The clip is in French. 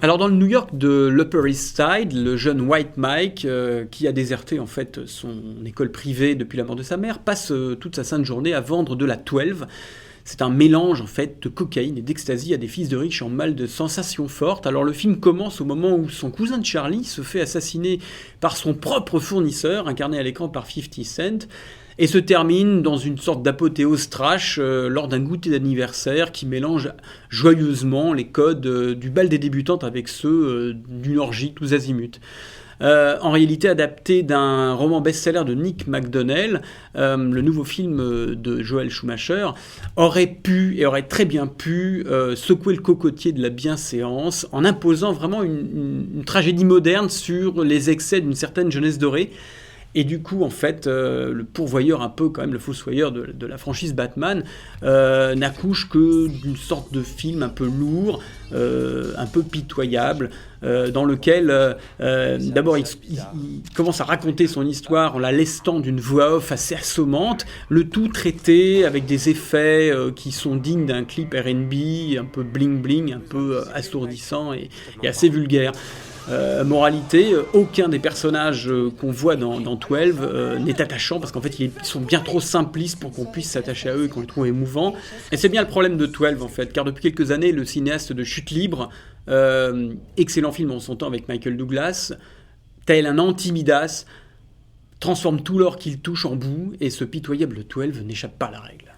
Alors dans le New York de l'Upper East Side, le jeune White Mike, qui a déserté en fait son école privée depuis la mort de sa mère, passe toute sa sainte journée à vendre de la 12. C'est un mélange en fait de cocaïne et d'ecstasy à des fils de riches en mal de sensations fortes. Alors le film commence au moment où son cousin Charlie se fait assassiner par son propre fournisseur, incarné à l'écran par 50 Cent, et se termine dans une sorte d'apothéose trash lors d'un goûter d'anniversaire qui mélange joyeusement les codes du bal des débutantes avec ceux d'une orgie tous azimuts. En réalité adapté d'un roman best-seller de Nick McDonnell, le nouveau film de Joel Schumacher aurait pu et aurait très bien pu secouer le cocotier de la bienséance en imposant vraiment une tragédie moderne sur les excès d'une certaine jeunesse dorée. Et du coup, en fait, le pourvoyeur, un peu quand même le fossoyeur de la franchise Batman, n'accouche que d'une sorte de film un peu lourd, un peu pitoyable, dans lequel, d'abord, il commence à raconter son histoire en la lestant d'une voix off assez assommante, le tout traité avec des effets qui sont dignes d'un clip R&B, un peu bling-bling, un peu assourdissant et assez vulgaire. Moralité, aucun des personnages qu'on voit dans 12 n'est attachant parce qu'en fait ils sont bien trop simplistes pour qu'on puisse s'attacher à eux et qu'on les trouve émouvants. Et c'est bien le problème de 12 en fait, car depuis quelques années le cinéaste de Chute Libre, excellent film en son temps avec Michael Douglas, tel un anti-Midas, transforme tout l'or qu'il touche en boue et ce pitoyable 12 n'échappe pas à la règle.